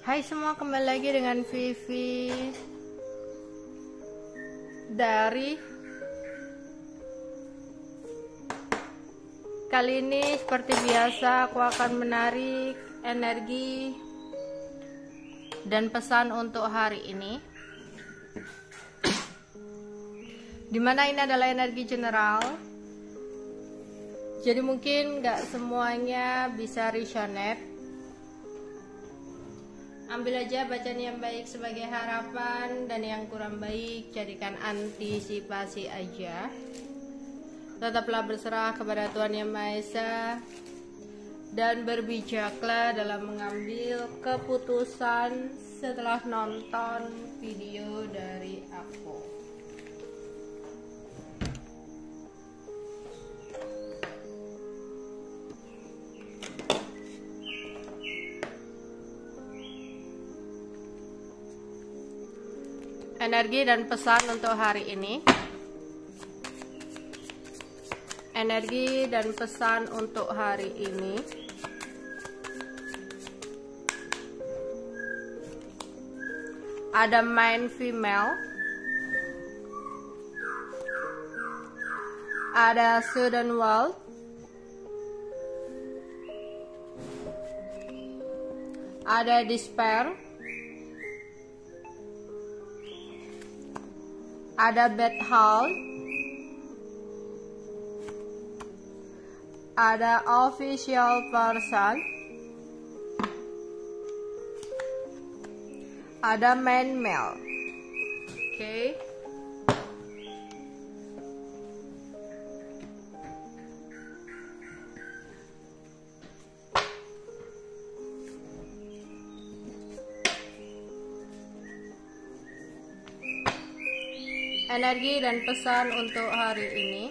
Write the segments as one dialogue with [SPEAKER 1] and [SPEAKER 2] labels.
[SPEAKER 1] Hai semua, kembali lagi dengan Vivi dari kali ini. Seperti biasa, aku akan menarik energi dan pesan untuk hari ini, dimana ini adalah energi general, jadi mungkin gak semuanya bisa resonate. Ambil aja bacaan yang baik sebagai harapan, dan yang kurang baik jadikan antisipasi aja. Tetaplah berserah kepada Tuhan Yang Maha Esa dan berbijaklah dalam mengambil keputusan setelah nonton video dari aku. Energi dan pesan untuk hari ini. Energi dan pesan untuk hari ini. Ada mind female. Ada sudden world. Ada despair. Ada bad health, ada official person, ada man male. Oke. Energi dan pesan untuk hari ini.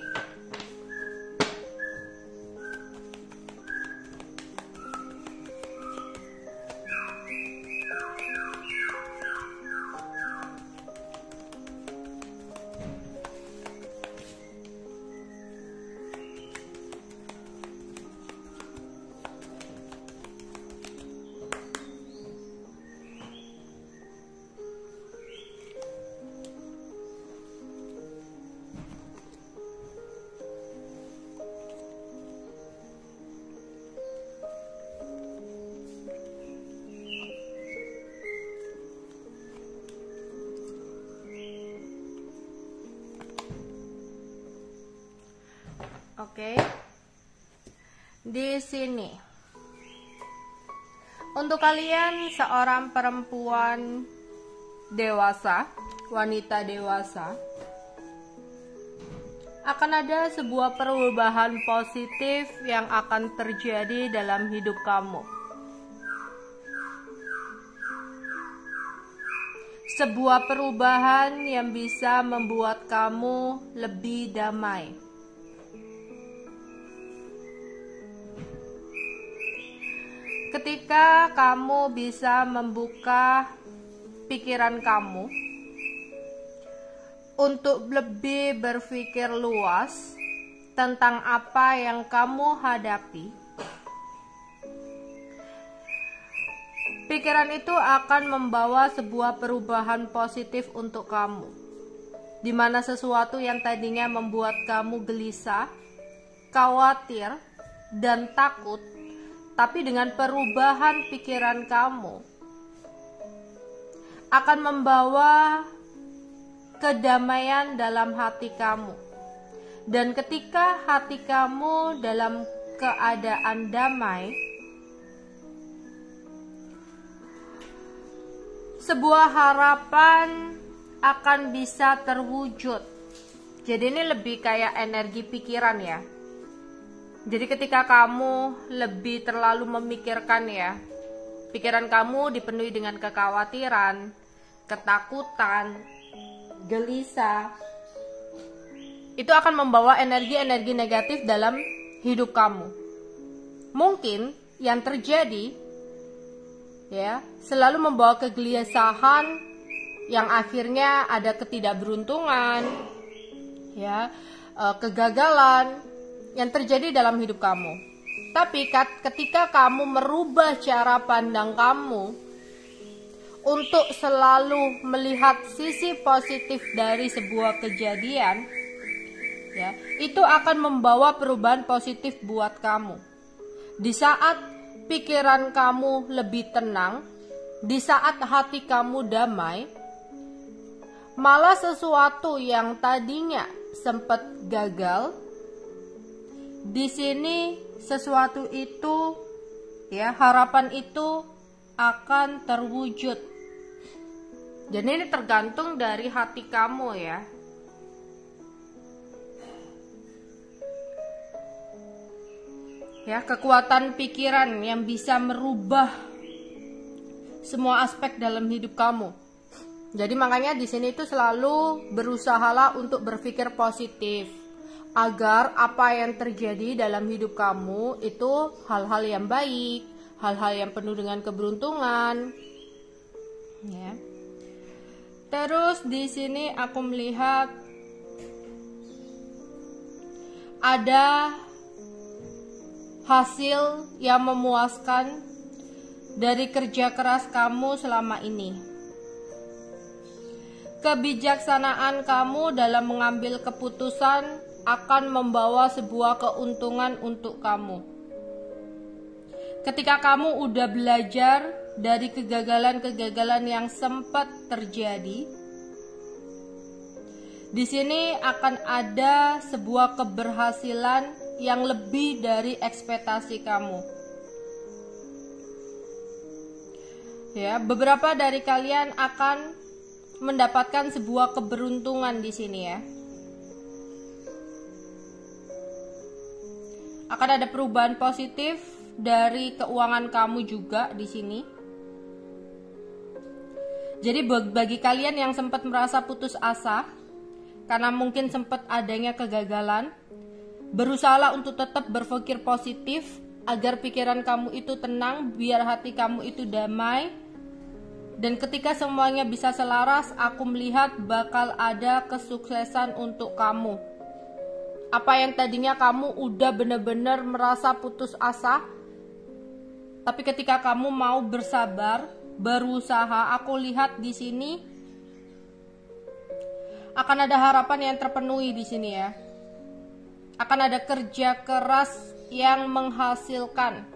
[SPEAKER 1] Oke. Di sini untuk kalian seorang perempuan dewasa, wanita dewasa, akan ada sebuah perubahan positif yang akan terjadi dalam hidup kamu. Sebuah perubahan yang bisa membuat kamu lebih damai. Ketika kamu bisa membuka pikiran kamu untuk lebih berpikir luas tentang apa yang kamu hadapi, pikiran itu akan membawa sebuah perubahan positif untuk kamu, di mana sesuatu yang tadinya membuat kamu gelisah, khawatir, dan takut, tapi dengan perubahan pikiran kamu akan membawa kedamaian dalam hati kamu. Dan ketika hati kamu dalam keadaan damai, sebuah harapan akan bisa terwujud. Jadi ini lebih kayak energi pikiran ya. Jadi ketika kamu lebih terlalu memikirkan ya, pikiran kamu dipenuhi dengan kekhawatiran, ketakutan, gelisah, itu akan membawa energi-energi negatif dalam hidup kamu. Mungkin yang terjadi ya, selalu membawa kegelisahan yang akhirnya ada ketidakberuntungan, ya, kegagalan yang terjadi dalam hidup kamu. Tapi ketika kamu merubah cara pandang kamu untuk selalu melihat sisi positif dari sebuah kejadian, ya, itu akan membawa perubahan positif buat kamu. Di saat pikiran kamu lebih tenang, di saat hati kamu damai, malah sesuatu yang tadinya sempat gagal, di sini sesuatu itu, ya, harapan itu akan terwujud. Jadi ini tergantung dari hati kamu, ya. Ya, kekuatan pikiran yang bisa merubah semua aspek dalam hidup kamu. Jadi makanya di sini itu selalu berusahalah untuk berpikir positif agar apa yang terjadi dalam hidup kamu itu hal-hal yang baik, hal-hal yang penuh dengan keberuntungan. Ya. Terus di sini aku melihat ada hasil yang memuaskan dari kerja keras kamu selama ini. Kebijaksanaan kamu dalam mengambil keputusan akan membawa sebuah keuntungan untuk kamu. Ketika kamu udah belajar dari kegagalan-kegagalan yang sempat terjadi, di sini akan ada sebuah keberhasilan yang lebih dari ekspektasi kamu. Ya, beberapa dari kalian akan mendapatkan sebuah keberuntungan di sini, ya. Akan ada perubahan positif dari keuangan kamu juga di sini. Jadi bagi kalian yang sempat merasa putus asa karena mungkin sempat adanya kegagalan, berusahalah untuk tetap berpikir positif agar pikiran kamu itu tenang, biar hati kamu itu damai. Dan ketika semuanya bisa selaras, aku melihat bakal ada kesuksesan untuk kamu. Apa yang tadinya kamu udah benar-benar merasa putus asa, tapi ketika kamu mau bersabar, berusaha, aku lihat di sini akan ada harapan yang terpenuhi di sini, ya. Akan ada kerja keras yang menghasilkan.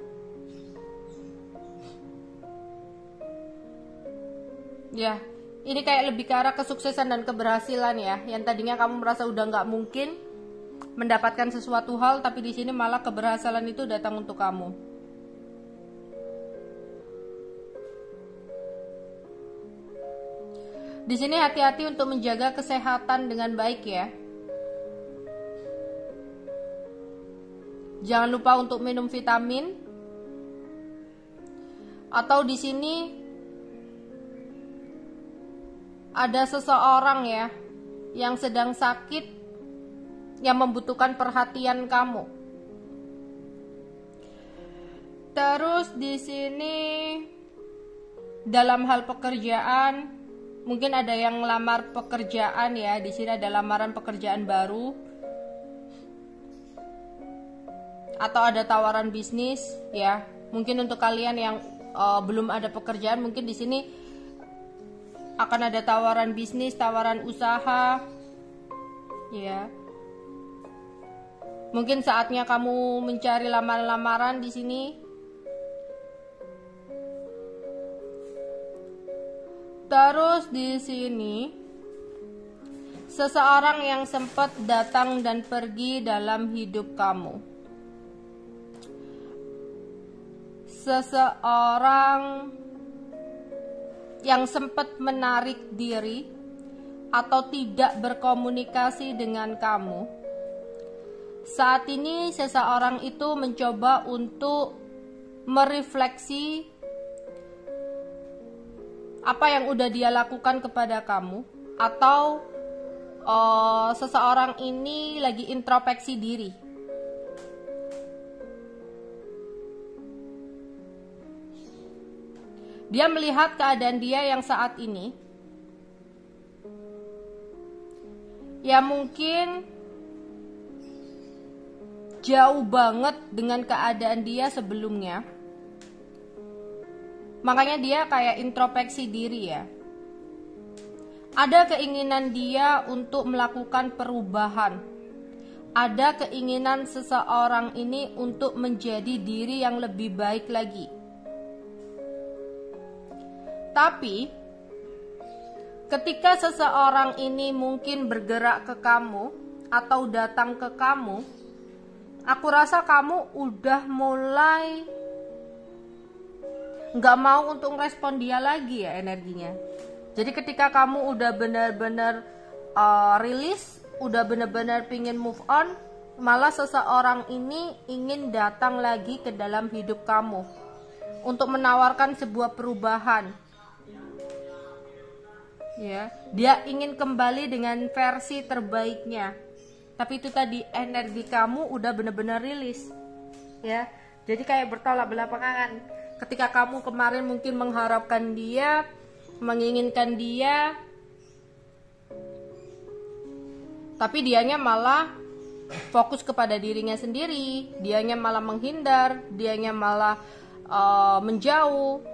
[SPEAKER 1] Ya, ini kayak lebih ke arah kesuksesan dan keberhasilan, ya. Yang tadinya kamu merasa udah nggak mungkin mendapatkan sesuatu hal, tapi di sini malah keberhasilan itu datang untuk kamu. Di sini hati-hati untuk menjaga kesehatan dengan baik, ya. Jangan lupa untuk minum vitamin. Atau di sini ada seseorang, ya, yang sedang sakit yang membutuhkan perhatian kamu. Terus di sini dalam hal pekerjaan, mungkin ada yang ngelamar pekerjaan, ya. Di sini ada lamaran pekerjaan baru. Atau ada tawaran bisnis, ya. Mungkin untuk kalian yang belum ada pekerjaan, mungkin di sini akan ada tawaran bisnis, tawaran usaha, ya. Mungkin saatnya kamu mencari lamaran-lamaran di sini. Terus di sini seseorang yang sempat datang dan pergi dalam hidup kamu. Seseorang yang sempat menarik diri atau tidak berkomunikasi dengan kamu. Saat ini seseorang itu mencoba untuk merefleksi apa yang udah dia lakukan kepada kamu, atau seseorang ini lagi introspeksi diri. Dia melihat keadaan dia yang saat ini, ya mungkin jauh banget dengan keadaan dia sebelumnya. Makanya dia kayak introspeksi diri ya. Ada keinginan dia untuk melakukan perubahan. Ada keinginan seseorang ini untuk menjadi diri yang lebih baik lagi. Tapi ketika seseorang ini mungkin bergerak ke kamu atau datang ke kamu, aku rasa kamu udah mulai gak mau untuk respon dia lagi ya energinya. Jadi ketika kamu udah benar-benar rilis, udah benar-benar pingin move on, malah seseorang ini ingin datang lagi ke dalam hidup kamu untuk menawarkan sebuah perubahan. Ya, dia ingin kembali dengan versi terbaiknya. Tapi itu tadi, energi kamu udah benar-benar rilis. Ya. Jadi kayak bertolak belakangan. Ketika kamu kemarin mungkin mengharapkan dia, menginginkan dia, tapi dianya malah fokus kepada dirinya sendiri, dianya malah menghindar, dianya malah menjauh.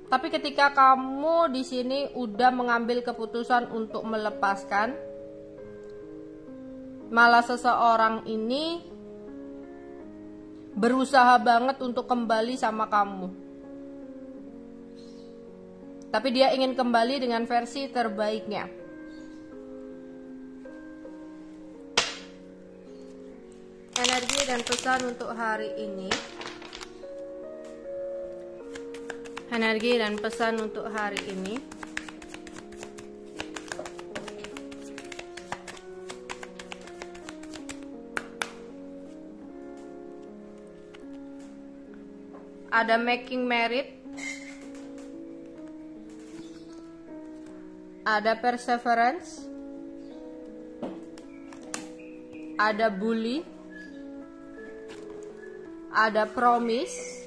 [SPEAKER 1] Tapi ketika kamu di sini udah mengambil keputusan untuk melepaskan, malah seseorang ini berusaha banget untuk kembali sama kamu. Tapi dia ingin kembali dengan versi terbaiknya. Energi dan pesan untuk hari ini. Energi dan pesan untuk hari ini. Ada making merit, ada perseverance, ada bully, ada promise,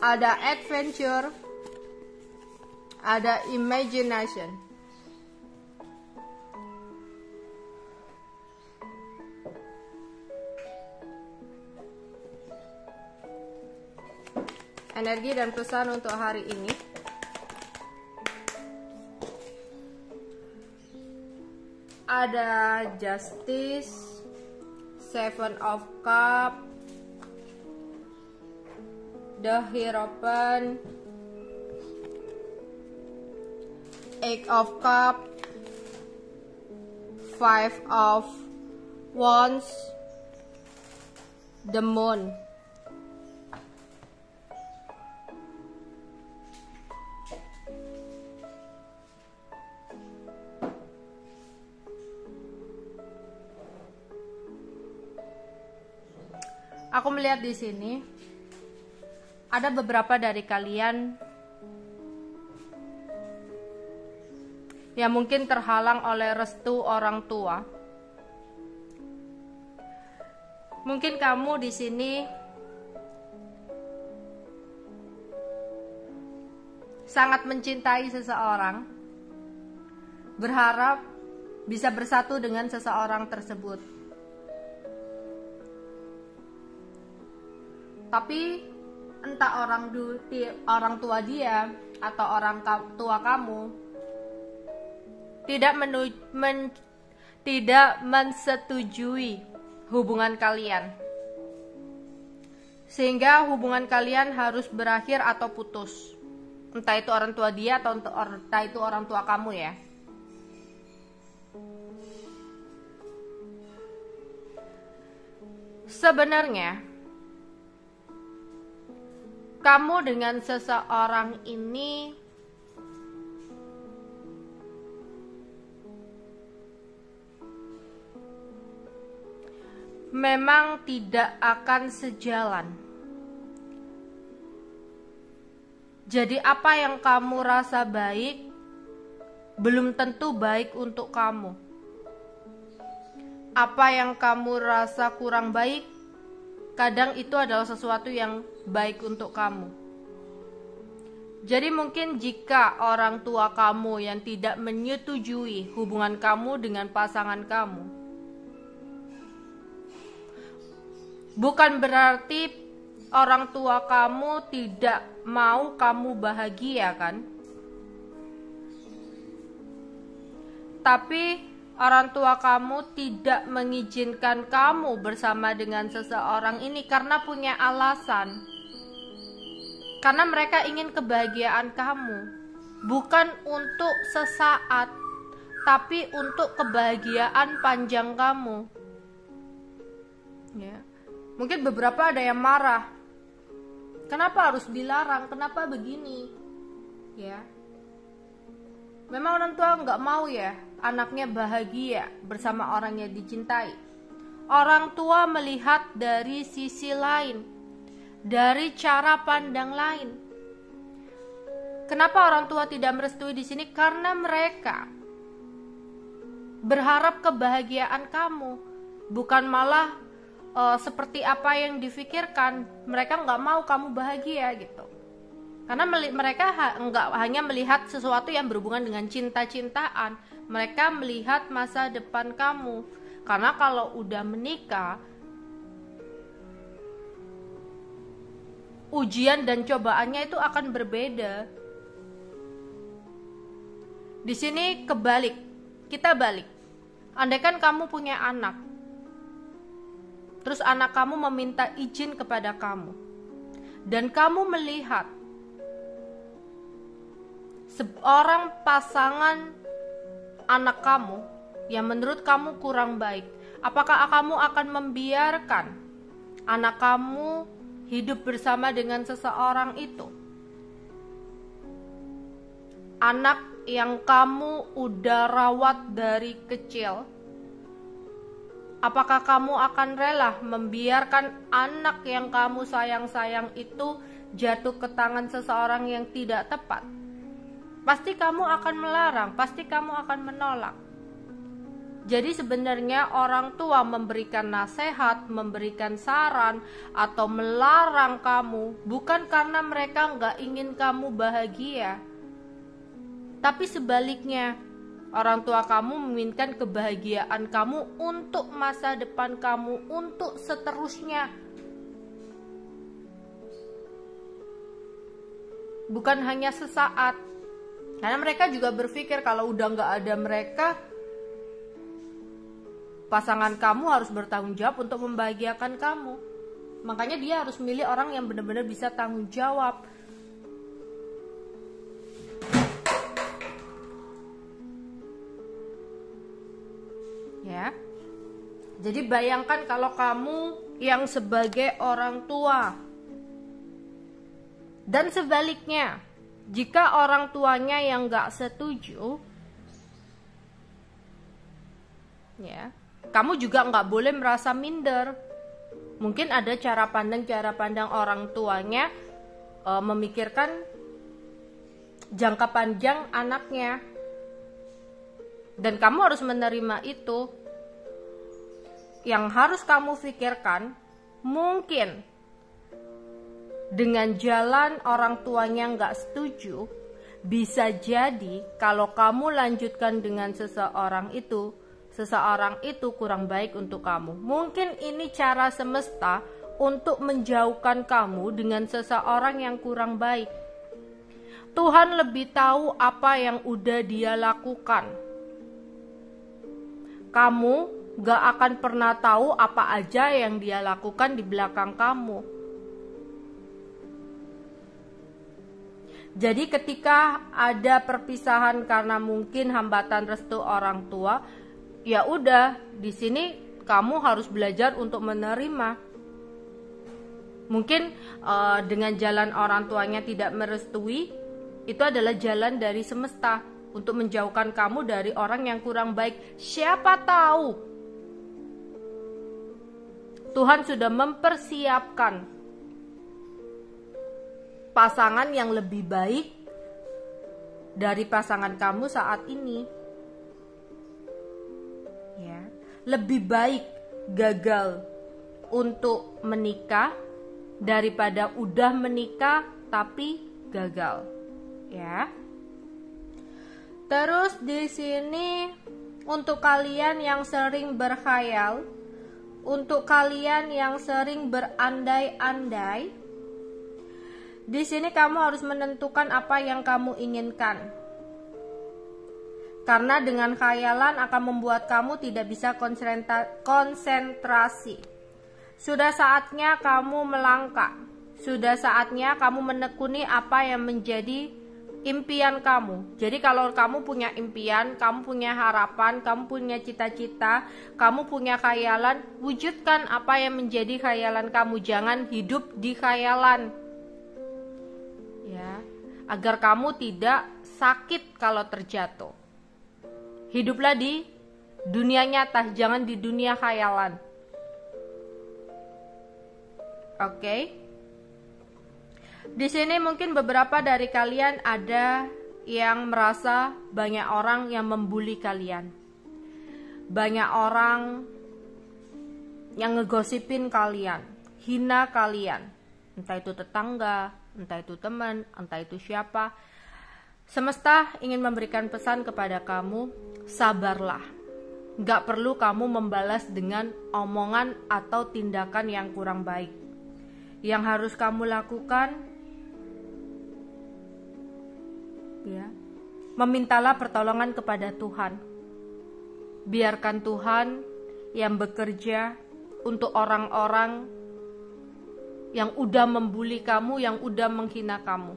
[SPEAKER 1] ada adventure, ada imagination. Energi dan pesan untuk hari ini. Ada justice, seven of cup, the hierophant, eight of cup, five of wands, the moon. Aku melihat di sini ada beberapa dari kalian yang mungkin terhalang oleh restu orang tua. Mungkin kamu di sini sangat mencintai seseorang, berharap bisa bersatu dengan seseorang tersebut. Tapi entah orang tua dia atau orang tua kamu tidak mensetujui hubungan kalian, sehingga hubungan kalian harus berakhir atau putus. Entah itu orang tua dia atau entah itu orang tua kamu ya. Sebenarnya kamu dengan seseorang ini memang tidak akan sejalan. Jadi apa yang kamu rasa baik belum tentu baik untuk kamu. Apa yang kamu rasa kurang baik, kadang itu adalah sesuatu yang baik untuk kamu. Jadi mungkin jika orang tua kamu yang tidak menyetujui hubungan kamu dengan pasangan kamu, bukan berarti orang tua kamu tidak mau kamu bahagia kan? Tapi orang tua kamu tidak mengizinkan kamu bersama dengan seseorang ini karena punya alasan. Karena mereka ingin kebahagiaan kamu, bukan untuk sesaat, tapi untuk kebahagiaan panjang kamu. Ya. Mungkin beberapa ada yang marah. Kenapa harus dilarang? Kenapa begini? Ya. Memang orang tua nggak mau ya anaknya bahagia bersama orang yang dicintai. Orang tua melihat dari sisi lain, dari cara pandang lain. Kenapa orang tua tidak merestui di sini? Karena mereka berharap kebahagiaan kamu, bukan malah seperti apa yang difikirkan. Mereka nggak mau kamu bahagia gitu. Karena mereka nggak hanya melihat sesuatu yang berhubungan dengan cinta-cintaan. Mereka melihat masa depan kamu. Karena kalau udah menikah, ujian dan cobaannya itu akan berbeda. Di sini kebalik, kita balik. Andaikan kamu punya anak, terus anak kamu meminta izin kepada kamu, dan kamu melihat seorang pasangan anak kamu yang menurut kamu kurang baik, apakah kamu akan membiarkan anak kamu hidup bersama dengan seseorang itu? Anak yang kamu udah rawat dari kecil, apakah kamu akan rela membiarkan anak yang kamu sayang-sayang itu jatuh ke tangan seseorang yang tidak tepat? Pasti kamu akan melarang, pasti kamu akan menolak. Jadi sebenarnya orang tua memberikan nasihat, memberikan saran, atau melarang kamu bukan karena mereka nggak ingin kamu bahagia. Tapi sebaliknya, orang tua kamu menginginkan kebahagiaan kamu untuk masa depan kamu, untuk seterusnya. Bukan hanya sesaat. Karena mereka juga berpikir kalau udah nggak ada mereka, pasangan kamu harus bertanggung jawab untuk membahagiakan kamu. Makanya dia harus milih orang yang benar-benar bisa tanggung jawab. Ya. Jadi bayangkan kalau kamu yang sebagai orang tua. Dan sebaliknya, jika orang tuanya yang nggak setuju, ya, kamu juga nggak boleh merasa minder. Mungkin ada cara pandang orang tuanya memikirkan jangka panjang anaknya, dan kamu harus menerima itu. Yang harus kamu pikirkan, mungkin dengan jalan orang tuanya nggak setuju, bisa jadi kalau kamu lanjutkan dengan seseorang itu kurang baik untuk kamu. Mungkin ini cara semesta untuk menjauhkan kamu dengan seseorang yang kurang baik. Tuhan lebih tahu apa yang udah Dia lakukan. Kamu gak akan pernah tahu apa aja yang Dia lakukan di belakang kamu. Jadi ketika ada perpisahan karena mungkin hambatan restu orang tua, ya udah, di sini kamu harus belajar untuk menerima. Mungkin dengan jalan orang tuanya tidak merestui, itu adalah jalan dari semesta untuk menjauhkan kamu dari orang yang kurang baik. Siapa tahu Tuhan sudah mempersiapkan pasangan yang lebih baik dari pasangan kamu saat ini. Ya, lebih baik gagal untuk menikah daripada udah menikah tapi gagal. Ya. Terus di sini untuk kalian yang sering berkhayal, untuk kalian yang sering berandai-andai, di sini kamu harus menentukan apa yang kamu inginkan. Karena dengan khayalan akan membuat kamu tidak bisa konsentrasi. Sudah saatnya kamu melangkah. Sudah saatnya kamu menekuni apa yang menjadi impian kamu. Jadi kalau kamu punya impian, kamu punya harapan, kamu punya cita-cita, kamu punya khayalan, wujudkan apa yang menjadi khayalan kamu. Jangan hidup di khayalan. Ya, agar kamu tidak sakit kalau terjatuh. Hiduplah di dunia nyata, jangan di dunia khayalan. Oke. Di sini mungkin beberapa dari kalian ada yang merasa banyak orang yang membuli kalian. Banyak orang yang ngegosipin kalian, hina kalian. Entah itu tetangga, entah itu teman, entah itu siapa. Semesta ingin memberikan pesan kepada kamu, sabarlah. Gak perlu kamu membalas dengan omongan atau tindakan yang kurang baik. Yang harus kamu lakukan, ya, memintalah pertolongan kepada Tuhan. Biarkan Tuhan yang bekerja untuk orang-orang yang udah membuli kamu, yang udah menghina kamu.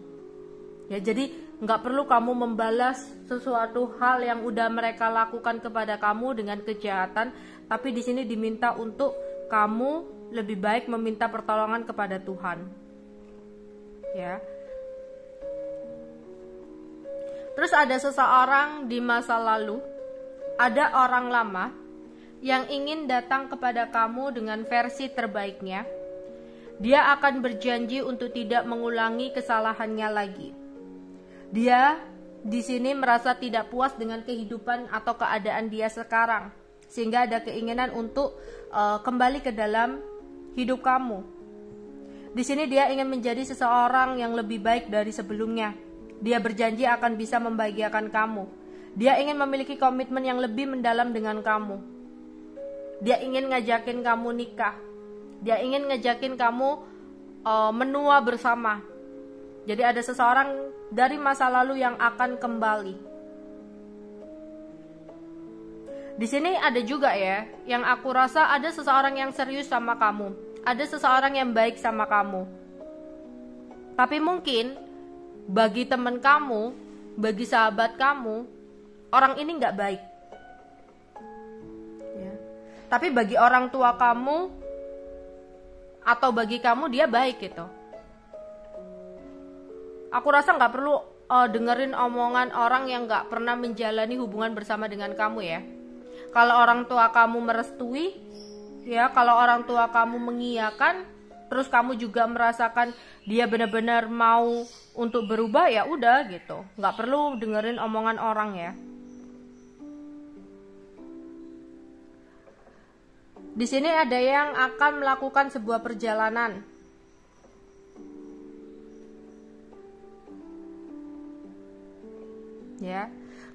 [SPEAKER 1] Ya, jadi nggak perlu kamu membalas sesuatu hal yang udah mereka lakukan kepada kamu dengan kejahatan, tapi di sini diminta untuk kamu lebih baik meminta pertolongan kepada Tuhan. Ya. Terus ada seseorang di masa lalu, ada orang lama yang ingin datang kepada kamu dengan versi terbaiknya. Dia akan berjanji untuk tidak mengulangi kesalahannya lagi. Dia di sini merasa tidak puas dengan kehidupan atau keadaan dia sekarang, sehingga ada keinginan untuk kembali ke dalam hidup kamu. Di sini dia ingin menjadi seseorang yang lebih baik dari sebelumnya. Dia berjanji akan bisa membahagiakan kamu. Dia ingin memiliki komitmen yang lebih mendalam dengan kamu. Dia ingin ngajakin kamu nikah. Dia ingin ngajakin kamu menua bersama. Jadi ada seseorang dari masa lalu yang akan kembali. Di sini ada juga ya, yang aku rasa ada seseorang yang serius sama kamu. Ada seseorang yang baik sama kamu. Tapi mungkin bagi teman kamu, bagi sahabat kamu, orang ini nggak baik. Ya. Tapi bagi orang tua kamu atau bagi kamu dia baik gitu. Aku rasa nggak perlu dengerin omongan orang yang nggak pernah menjalani hubungan bersama dengan kamu ya. Kalau orang tua kamu merestui, ya, kalau orang tua kamu mengiyakan, terus kamu juga merasakan dia benar-benar mau untuk berubah, ya udah gitu. Nggak perlu dengerin omongan orang ya. Di sini ada yang akan melakukan sebuah perjalanan. Ya.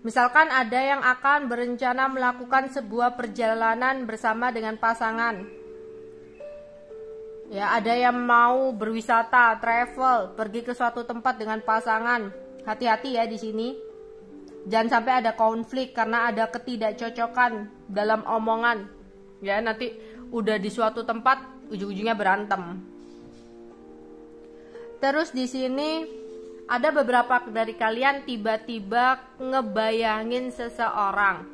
[SPEAKER 1] Misalkan ada yang akan berencana melakukan sebuah perjalanan bersama dengan pasangan. Ya, ada yang mau berwisata, travel, pergi ke suatu tempat dengan pasangan. Hati-hati ya di sini. Jangan sampai ada konflik karena ada ketidakcocokan dalam omongan. Ya, nanti udah di suatu tempat ujung-ujungnya berantem. Terus di sini ada beberapa dari kalian tiba-tiba ngebayangin seseorang,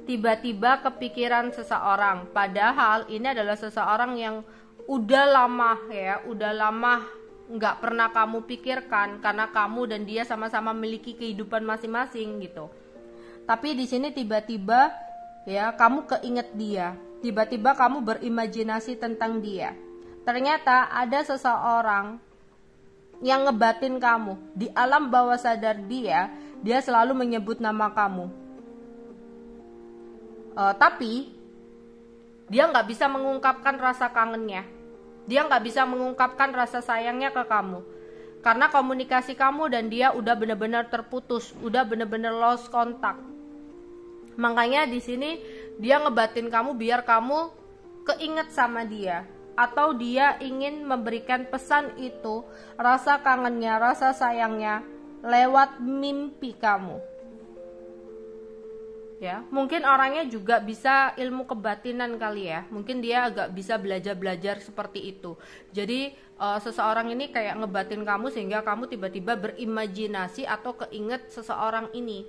[SPEAKER 1] tiba-tiba kepikiran seseorang. Padahal ini adalah seseorang yang udah lama ya, udah lama nggak pernah kamu pikirkan karena kamu dan dia sama-sama memiliki kehidupan masing-masing gitu. Tapi di sini tiba-tiba ya kamu keinget dia, tiba-tiba kamu berimajinasi tentang dia. Ternyata ada seseorang yang ngebatin kamu. Di alam bawah sadar dia selalu menyebut nama kamu. Tapi dia nggak bisa mengungkapkan rasa kangennya. Dia nggak bisa mengungkapkan rasa sayangnya ke kamu. Karena komunikasi kamu dan dia udah benar-benar terputus, udah benar-benar lost kontak. Makanya di sini dia ngebatin kamu biar kamu keinget sama dia, atau dia ingin memberikan pesan itu, rasa kangennya, rasa sayangnya lewat mimpi kamu. Ya, mungkin orangnya juga bisa ilmu kebatinan kali ya. Mungkin dia agak bisa belajar-belajar seperti itu. Jadi seseorang ini kayak ngebatin kamu sehingga kamu tiba-tiba berimajinasi atau keinget seseorang ini.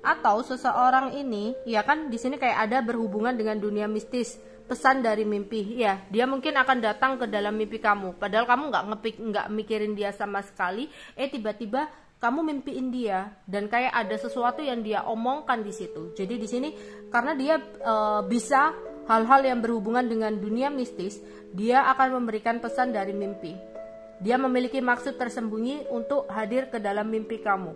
[SPEAKER 1] Atau seseorang ini, ya kan di sini kayak ada berhubungan dengan dunia mistis, pesan dari mimpi. Ya, dia mungkin akan datang ke dalam mimpi kamu. Padahal kamu nggak mikirin dia sama sekali. Tiba-tiba kamu mimpiin dia dan kayak ada sesuatu yang dia omongkan di situ. Jadi di sini karena dia bisa hal-hal yang berhubungan dengan dunia mistis, dia akan memberikan pesan dari mimpi. Dia memiliki maksud tersembunyi untuk hadir ke dalam mimpi kamu.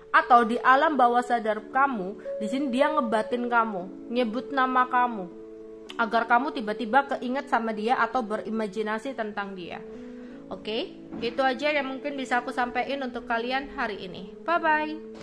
[SPEAKER 1] Atau di alam bawah sadar kamu, di sini dia ngebatin kamu, nyebut nama kamu, agar kamu tiba-tiba keinget sama dia atau berimajinasi tentang dia. Oke, itu aja yang mungkin bisa aku sampaikan untuk kalian hari ini. Bye-bye.